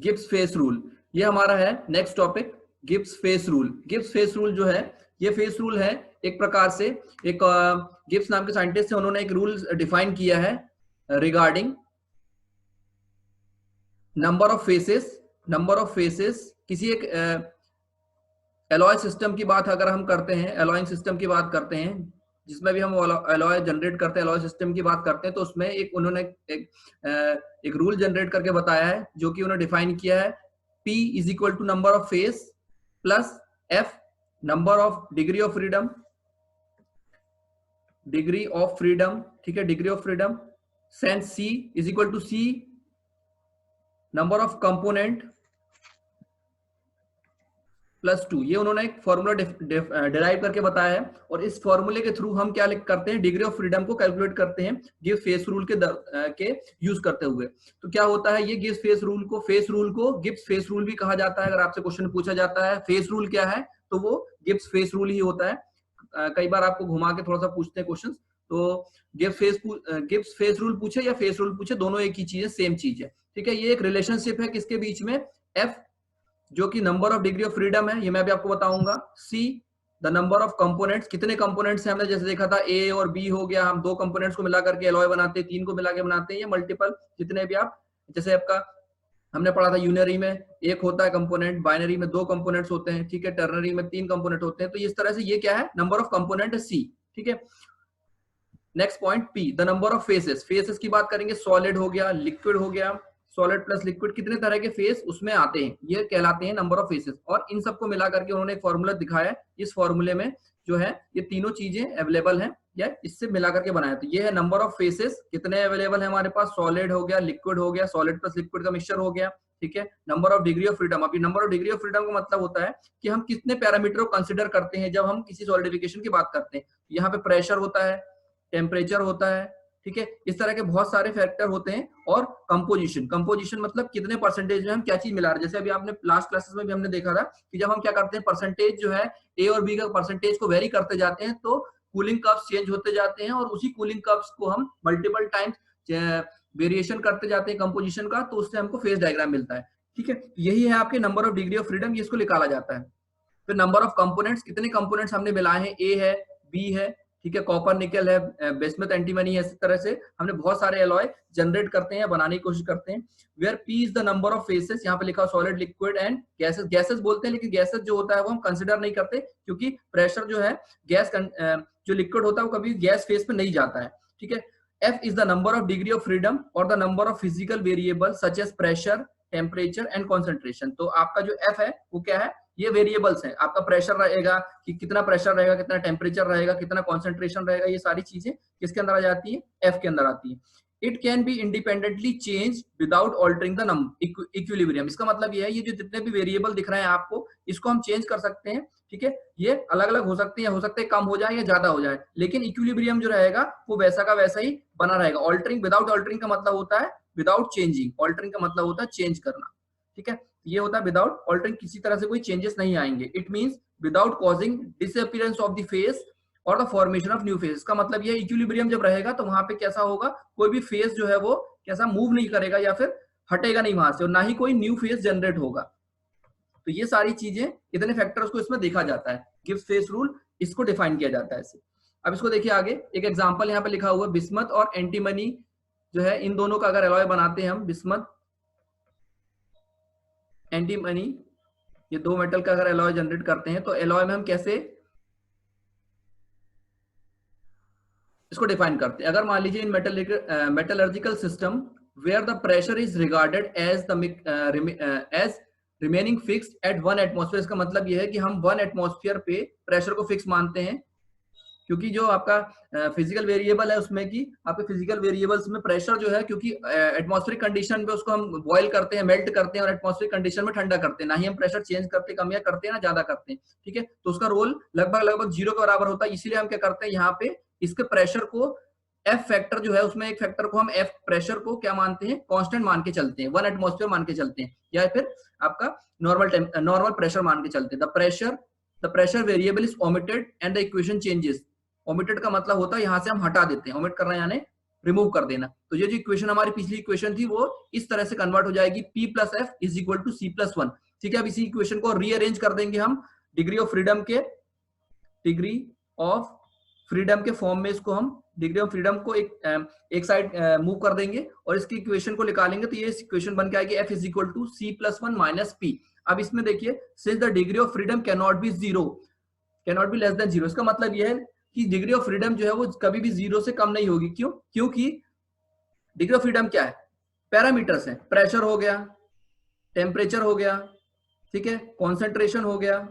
Gibbs face rule, ये हमारा है next topic, Gibbs face rule. Gibbs face rule जो है, ये फेस रूल है एक प्रकार से, एक गिब्स नाम के साइंटिस्ट है, उन्होंने एक रूल डिफाइन किया है रिगार्डिंग नंबर ऑफ फेसेस किसी एक एलॉय सिस्टम की बात अगर हम करते हैं, एलॉइंग सिस्टम की बात करते हैं, जिसमें भी हम एलॉय जनरेट करते हैं, एलॉय सिस्टम की बात करते हैं, तो उसमें एक उन्होंने एक रूल जनरेट करके बताया है, जो कि उन्होंने डिफाइन किया है, P is equal to number of phase plus F number of degree of freedom, ठीक है, degree of freedom, sense C is equal to C number of component plus 2। ये उन्होंने एक फॉर्मूला डिराइव करके बताया है, और इस फॉर्मूले के थ्रू हम क्या करते हैं, डिग्री ऑफ फ्रीडम को कैलकुलेट करते हैं गिब्स फेस रूल के यूज करते हुए। तो क्या होता है, ये गिब्स फेस रूल को गिब्स फेस रूल भी कहा जाता है। अगर आपसे क्वेश्चन पूछा जाता है फेस रूल क्या है, तो वो गिब्स फेस रूल ही होता है। कई बार आपको घुमा के थोड़ा सा पूछते हैं क्वेश्चन, तो गिब्स फेस रूल पूछे या फेस रूल पूछे, दोनों एक ही चीज है, सेम चीज है, ठीक है। ये एक रिलेशनशिप है किसके बीच में, F जो कि number of degree of freedom है, ये मैं भी आपको बताऊंगा, C the number of components, कितने कंपोनेंट्स हैं, हमने जैसे देखा था A और B हो गया, हम दो कंपोनेंट्स को मिला करके एलॉय बनाते हैं, तीन को मिला के बनाते हैं, या मल्टीपल जितने भी आप, जैसे आपका हमने पढ़ा था यूनरी में एक होता है कंपोनेंट, बाइनरी में दो कंपोनेंट्स होते हैं, ठीक है, टर्नरी में तीन कंपोनेंट होते हैं। तो इस तरह से ये क्या है, नंबर ऑफ कंपोनेंट है C, ठीक है। Next point P the number of faces की बात करेंगे, सॉलिड हो गया, लिक्विड हो गया, सॉलिड प्लस लिक्विड, कितने तरह के फेस उसमें आते हैं, ये कहलाते हैं नंबर ऑफ फेसेस। और इन सबको मिला करके उन्होंने एक फॉर्मूला दिखाया है, इस फॉर्मूले में जो है ये तीनों चीजें अवेलेबल हैं, या इससे मिला करके बनाया। तो ये है नंबर ऑफ फेसेस, कितने अवेलेबल है हमारे पास, सॉलिड हो गया, लिक्विड हो गया, सॉलिड प्लस लिक्विड का मिक्सचर हो गया, ठीक है। Number of degree of freedom, अभी number of degree of freedom का मतलब होता है कि हम कितने पैरामीटर को कंसिडर करते हैं जब हम किसी सॉलिडिफिकेशन की बात करते हैं। यहाँ पे प्रेशर होता है, टेम्परेचर होता है, ठीक है, इस तरह के बहुत सारे फैक्टर होते हैं। और कंपोजिशन मतलब कितने परसेंटेज में हम क्या चीज मिला रहे हैं। जैसे अभी आपने लास्ट क्लासेस में भी हमने देखा था कि जब हम क्या करते हैं, परसेंटेज जो है ए और बी का परसेंटेज को वेरी करते जाते हैं, तो कूलिंग कर्व्स चेंज होते जाते हैं, और उसी कूलिंग कर्व्स को हम मल्टीपल टाइम्स वेरिएशन करते जाते हैं कंपोजिशन का, तो उससे हमको फेज डायग्राम मिलता है, ठीक है। यही है आपके number of degree of freedom, ये इसको निकाला जाता है। फिर नंबर ऑफ कंपोनेंट्स, कितने कंपोनेंट्स हमने मिलाए हैं, ए है, बी है, ठीक है, कॉपर निकल है, बिस्मथ एंटीमनी है, इस तरह से हमने बहुत सारे एलॉय जनरेट करते हैं, बनाने की कोशिश करते हैं। Where P is the number of phases, यहाँ पे लिखा सॉलिड, लिक्विड एंड गैसेस बोलते हैं, लेकिन गैसेस जो होता है वो हम कंसिडर नहीं करते, क्योंकि प्रेशर जो है गैस जो लिक्विड होता है वो कभी गैस फेस पे नहीं जाता है, ठीक है। F is the number of degree of freedom और the number of physical variable such as pressure, temperature and concentration. तो आपका जो एफ है वो क्या है, ये वेरिएबल्स हैं। आपका प्रेशर रहेगा कि कितना प्रेशर रहेगा, कितना टेम्परेचर रहेगा, कितना कॉन्सेंट्रेशन रहेगा, ये सारी चीजें किसके अंदर आ जाती है, एफ के अंदर आती है। It can be independently change without altering the equilibrium. इसका मतलब ये है, ये जो जितने भी वेरिएबल दिख रहे हैं आपको, इसको हम चेंज कर सकते हैं, ठीक है। ये अलग अलग हो सकते हैं, हो सकते हैं कम हो जाए या ज्यादा हो जाए, लेकिन इक्विलिब्रियम जो रहेगा वो वैसा का वैसा ही बना रहेगा। ऑल्टरिंग, विदाउट ऑल्टरिंग का मतलब होता है विदाउट चेंजिंग, ऑल्टरिंग का मतलब होता है चेंज करना, ठीक है। ये होता है विदाउट ऑल्टरिंग, किसी तरह से कोई चेंजेस नहीं आएंगे। It means without causing disappearance of the phase और the formation of new phase. का मतलब ये इक्विलिब्रियम जब रहेगा तो वहां पे कैसा होगा, कोई भी फेस जो है वो कैसा मूव नहीं करेगा या फिर हटेगा नहीं वहां से, और ना ही कोई न्यू फेस जनरेट होगा। तो ये सारी चीजें, इतने फैक्टर्स को इसमें देखा जाता है, गिब्स फेस रूल, इसको डिफाइन किया जाता है ऐसे। अब इसको देखिए आगे, एक एग्जांपल यहाँ पे लिखा हुआ है, बिस्मथ और एंटीमनी जो है, इन दोनों का अगर एलॉय बनाते हैं हम, बिस्मथ एंटीमनी, ये दो मेटल का अगर एलॉय जनरेट करते हैं, तो एलॉय में हम कैसे इसको डिफाइन करते हैं। अगर मान लीजिए in metallurgical system where the pressure is regarded as remaining fixed at 1 atmosphere, इसका मतलब यह है कि हम 1 एटमॉस्फेयर पे प्रेशर को फिक्स मानते हैं, क्योंकि जो आपका फिजिकल वेरिएबल है उसमें की, आपके फिजिकल वेरिएबल्स में प्रेशर जो है, क्योंकि एटमॉस्फेरिक कंडीशन पे उसको हम बॉयल करते हैं, मेल्ट करते हैं, और एटमॉस्फेरिक कंडीशन में ठंडा करते हैं, ना ही हम प्रेशर चेंज करते, कम या करते हैं, ना ज्यादा करते हैं, ठीक है। तो उसका रोल लगभग 0 के बराबर होता है। इसीलिए हम क्या करते हैं, यहाँ पे इसके प्रेशर को, एफ फैक्टर जो है उसमें एक फैक्टर को हम एफ प्रेशर को क्या मानते हैं, कांस्टेंट मान के चलते हैं, 1 एटमॉस्फेयर मान के चलते हैं, या फिर आपका नॉर्मल प्रेशर मान के चलते हैं। The pressure variable is omitted and the equation changes. Omitted का मतलब होता है यहाँ से हम हटा देते हैं, ओमिट करना यानी रिमूव कर देना। तो ये जो इक्वेशन हमारी पिछली इक्वेशन थी वो इस तरह से कन्वर्ट हो जाएगी, P plus F is equal to C plus 1। ठीक है, अब इसी इक्वेशन को रीअरेंज कर देंगे हम डिग्री ऑफ फ्रीडम के फॉर्म में। इसको हम डिग्री ऑफ फ्रीडम को एक साइड मूव कर देंगे और इसकी इक्वेशन को निकालेंगे, तो ये इक्वेशन बन के आएगी F is equal to C plus 1 minus P। अब इसमें देखिए, since the degree of freedom can not be zero, can not be less than zero, इसका मतलब यह है कि डिग्री ऑफ फ्रीडम जो है वो कभी भी जीरो से कम नहीं होगी। क्यों? क्योंकि डिग्री ऑफ फ्रीडम क्या है? पैरामीटर्स है, प्रेशर हो गया, टेम्परेचर हो गया, ठीक है, कॉन्सेंट्रेशन हो गया,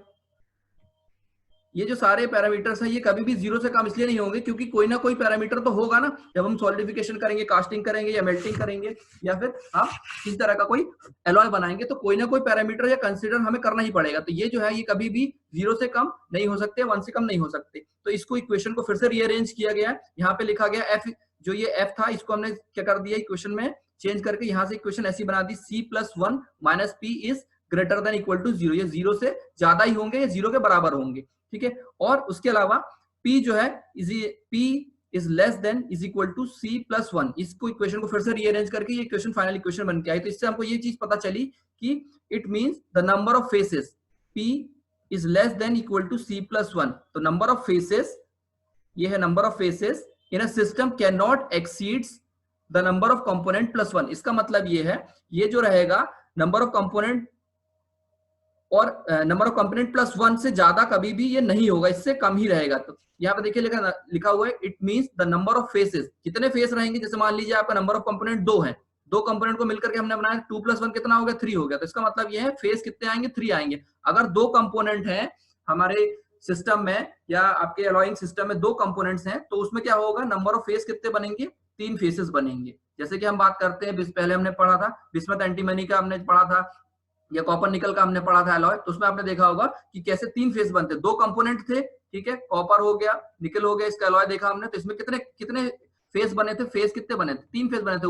ये जो सारे पैरामीटर्स हैं ये कभी भी जीरो से कम इसलिए नहीं होंगे क्योंकि कोई ना कोई पैरामीटर तो होगा ना। जब हम सॉलिडिफिकेशन करेंगे, कास्टिंग करेंगे या मेल्टिंग करेंगे या फिर हम किसी तरह का कोई एलॉय बनाएंगे, तो कोई ना कोई पैरामीटर या कंसीडर हमें करना ही पड़ेगा। तो ये जो है ये कभी भी जीरो से कम नहीं हो सकते, 1 से कम नहीं हो सकते। तो इसको इक्वेशन को फिर से रीअरेंज किया गया, यहाँ पे लिखा गया एफ, जो ये एफ था इसको हमने क्या कर दिया इक्वेशन में चेंज करके, यहाँ से इक्वेशन ऐसी बना दी, C plus 1 minus P is greater than equal to zero, ये जीरो से ज्यादा ही होंगे या जीरो के बराबर होंगे। ठीक है, और उसके अलावा P जो है P is less than is equal to C plus 1। इसको इक्वेशन को फिर से रीअरेंज करके ये इक्वेशन फाइनल इक्वेशन बन के आई। तो इससे हमको ये चीज पता चली कि it means the number of phases P is less than equal to C plus 1। तो नंबर ऑफ फेसेस, ये है number of phases in a system can not exceeds the number of component plus 1। इसका मतलब ये है, ये जो रहेगा नंबर ऑफ कंपोनेंट और नंबर ऑफ कंपोनेंट प्लस 1 से ज्यादा कभी भी ये नहीं होगा, इससे कम ही रहेगा। तो यहाँ पे देखिए लिखा हुआ है it means the number of phases, कितने फेस रहेंगे, जैसे मान लीजिए आपका नंबर ऑफ कंपोनेंट 2 है, 2 कंपोनेंट को मिलकर के हमने बनाया 2 प्लस 1 कितना हो गया, 3 हो गया। तो इसका मतलब ये है फेस कितने आएंगे, 3 आएंगे। अगर 2 कंपोनेंट हैं हमारे सिस्टम में या आपके अलॉइंग सिस्टम में 2 कंपोनेंट्स हैं, तो उसमें क्या होगा, नंबर ऑफ फेस कितने बनेंगे, 3 फेसेस बनेंगे। जैसे कि हम बात करते हैं, पहले हमने पढ़ा था बिस्मथ एंटीमनी का हमने पढ़ा था, या कॉपर निकल का हमने पढ़ा था अलॉय, तो उसमें आपने देखा होगा कि कैसे 3 फेस बनते, 2 कंपोनेंट थे, ठीक है, कॉपर हो गया, निकल हो गया, इसका अलॉय देखा हमने। तो इसमें कितने कितने फेस बने थे, फेस कितने बने थे, 3 फेस बने थे।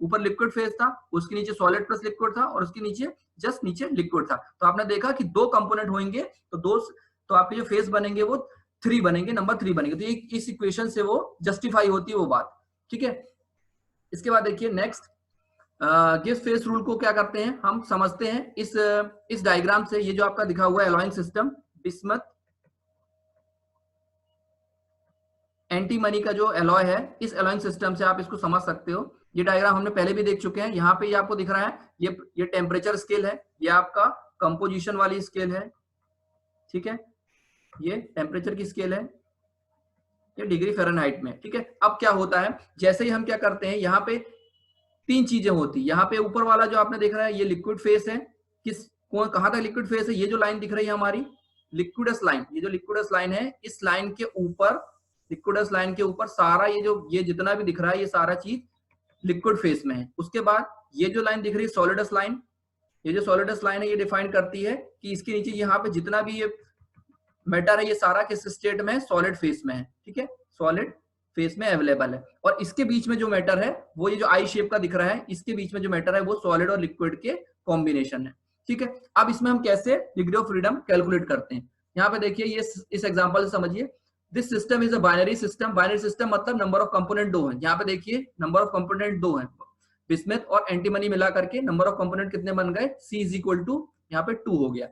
ऊपर लिक्विड फेस था, उसके नीचे सॉलिड प्लस लिक्विड था, और उसके नीचे जस्ट नीचे लिक्विड था। तो आपने देखा कि 2 कंपोनेंट होंगे तो आपके जो फेस बनेंगे वो 3 बनेंगे, नंबर 3 बनेंगे। तो इस इक्वेशन से वो जस्टिफाई होती है वो बात, ठीक है। इसके बाद देखिए नेक्स्ट, गिब्स फेस रूल को क्या करते हैं हम समझते हैं इस डायग्राम से। ये जो आपका दिखा हुआ है अलॉइंग सिस्टम, बिस्मथ एंटीमनी का जो एलॉय है, इस अलॉइंग सिस्टम से आप इसको समझ सकते हो। ये डायग्राम हमने पहले भी देख चुके हैं। यहाँ पे ये आपको दिख रहा है, ये टेम्परेचर स्केल है, ये आपका कंपोजिशन वाली स्केल है, ठीक है, ये टेम्परेचर की स्केल है, ये डिग्री फ़ारेनहाइट में, ठीक है। अब क्या होता है, जैसे ही हम क्या करते हैं, यहाँ पे 3 चीजें होती, यहाँ पे ऊपर वाला जो आपने देख रहा है ये लिक्विड फेस है, कहां तक लिक्विड फेस है, ये जो लाइन दिख रही है हमारी लिक्विडस लाइन, ये जो लिक्विडस लाइन है, इस लाइन के ऊपर, लिक्विडस लाइन के ऊपर सारा ये जितना भी दिख रहा है ये सारा चीज लिक्विड फेस में है। उसके बाद ये जो लाइन दिख रही है सॉलिडस लाइन, ये जो सॉलिडस लाइन है ये डिफाइन करती है कि इसके नीचे यहाँ पे जितना भी ये मैटर है ये सारा किस स्टेट में है, सॉलिड फेस में है, ठीक है, सॉलिड फेस में अवेलेबल है। और इसके बीच में जो मैटर है वो ये जो आई शेप का दिख रहा है, इसके बीच में जो मैटर है वो सॉलिड और लिक्विड के कॉम्बिनेशन है, ठीक है। अब इसमें हम कैसे डिग्री ऑफ फ्रीडम कैलकुलेट करते हैं, यहाँ पे देखिए, ये इस एग्जांपल से समझिए। This system is a binary system. Binary system मतलब नंबर ऑफ कंपोनेंट 2 है। यहाँ पे देखिए नंबर ऑफ कंपोनेंट 2 है, बिस्मथ और एंटीमनी मिला करके नंबर ऑफ कंपोनेंट कितने बन गए, C इज इक्वल टू यहाँ पे 2 हो गया।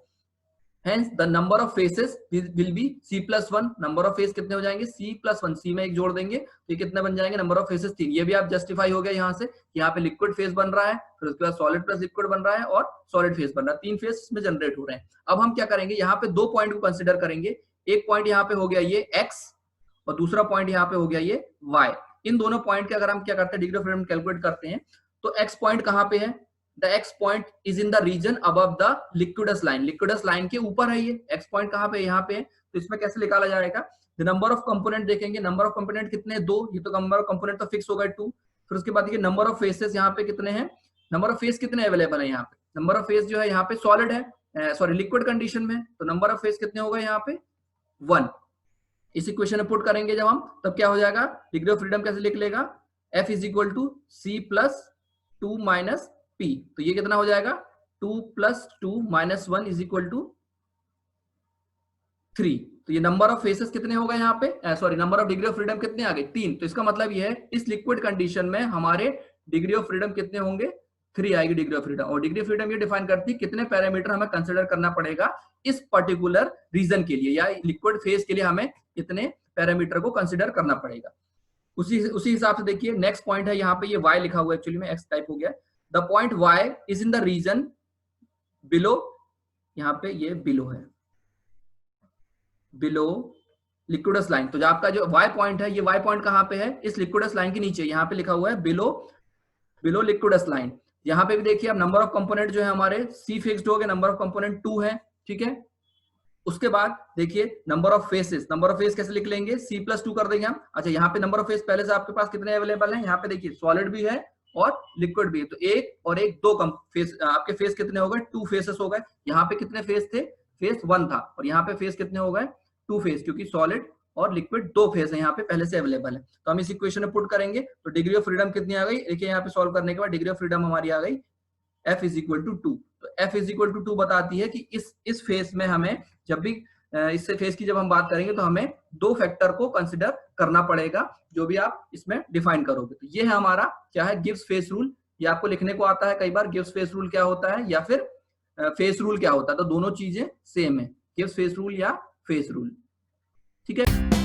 Hence the number of faces will be C plus 1। Number of face कितने हो जाएंगे, C plus 1, C में एक जोड़ देंगे तो ये कितने बन जाएंगे, नंबर ऑफ फेसेस 3। ये भी आप जस्टिफाई हो गया यहाँ से, यहाँ पे लिक्विड फेस बन रहा है, फिर उसके बाद सॉलिड प्लस लिक्विड बन रहा है और सॉलिड फेस बन रहा है, 3 फेस में जनरेट हो रहे हैं। अब हम क्या करेंगे, यहाँ पे 2 पॉइंट को कंसिडर करेंगे। एक पॉइंट यहाँ पे हो गया ये X और दूसरा पॉइंट यहाँ पे हो गया ये Y। इन दोनों पॉइंट के अगर हम क्या करते हैं, डिग्री ऑफ फ्रीडम कैलकुलेट करते हैं, तो X पॉइंट कहाँ पे है, The X point is in the region above the liquidus line। liquidus line के ऊपर है ये X point, कहाँ पे, यहाँ पे। तो इसमें कैसे निकाला जाएगा, the number of component देखेंगे, नंबर ऑफ कंपोनेंट कितने, 2, ये तो नंबर ऑफ कंपोनेंट तो फिक्स हो गए 2। फिर उसके बाद देखिए नंबर ऑफ फेसेस यहाँ पे कितने हैं, नंबर ऑफ फेस कितने अवेलेबल है यहाँ पे, नंबर ऑफ फेस जो है यहाँ पे सॉलिड है, सॉरी लिक्विड कंडीशन में, तो नंबर ऑफ फेस कितने हो गए यहाँ पे 1। इस इक्वेशन में पुट करेंगे जब हम, तब क्या हो जाएगा, डिग्री ऑफ फ्रीडम कैसे लिख लेगा, F is equal to C plus 2 minus P। तो ये कितना हो जाएगा, 2 plus 2 minus 1 is equal to 3। तो ये नंबर ऑफ फेसेस कितने हो गए यहाँ पे, sorry number of degree of freedom कितने आ गए 3। तो इसका मतलब ये है इस लिक्विड कंडीशन में हमारे डिग्री ऑफ फ्रीडम कितने होंगे 3 आएगी डिग्री ऑफ फ्रीडम। और डिग्री ऑफ फ्रीडम ये डिफाइन करती है कितने पैरामीटर हमें कंसिडर करना पड़ेगा इस पर्टिकुलर रीजन के लिए, या लिक्विड फेज के लिए हमें कितने पैरामीटर को कंसिडर करना पड़ेगा। उसी हिसाब से देखिए नेक्स्ट पॉइंट है यहाँ पे, ये y लिखा हुआ है एक्चुअली में x टाइप हो गया। The point y is in the region below, यहाँ पे ये बिलो है, बिलो लिक्विडस लाइन। तो जो आपका जो y पॉइंट है, ये y पॉइंट कहाँ पे है, इस लिक्विडस लाइन के नीचे, यहाँ पे लिखा हुआ है बिलो, बिलो लिक्विडस लाइन। यहाँ पे भी देखिए अब नंबर ऑफ कंपोनेंट जो है हमारे C फिक्स्ड हो गए, नंबर ऑफ कंपोनेंट 2 है, ठीक है। उसके बाद देखिए number of faces, number of face कैसे लिख लेंगे, C+2 कर देंगे हम। अच्छा यहाँ पे नंबर ऑफ फेस पहले से आपके पास कितने अवेलेबल हैं, यहाँ पे देखिए सॉलिड भी है और लिक्विड भी है। तो एक और एक दो कम फेस, आपके फेस कितने हो गए 2 फेसेस हो गए। यहाँ पे कितने फेस थे, फेस 1 था, और यहाँ पे फेस कितने हो गए 2 फेस, क्योंकि सॉलिड और लिक्विड 2 फेस है यहाँ पे पहले से अवेलेबल है। तो हम इस इक्वेशन में पुट करेंगे तो डिग्री ऑफ फ्रीडम कितनी आ गई, देखिए यहाँ पे सॉल्व करने के बाद डिग्री ऑफ फ्रीडम हमारी आ गई F इज इक्वल टू 2। तो F इज इक्वल टू 2 बताती है कि इस फेस में हमें जब भी इससे फेस की जब हम बात करेंगे तो हमें 2 फैक्टर को कंसिडर करना पड़ेगा जो भी आप इसमें डिफाइन करोगे। तो ये है हमारा क्या है, गिब्स फेस रूल। ये आपको लिखने को आता है कई बार, गिब्स फेस रूल क्या होता है या फिर फेस रूल क्या होता है। तो दोनों चीजें सेम है, गिब्स फेस रूल या फेस रूल, ठीक है।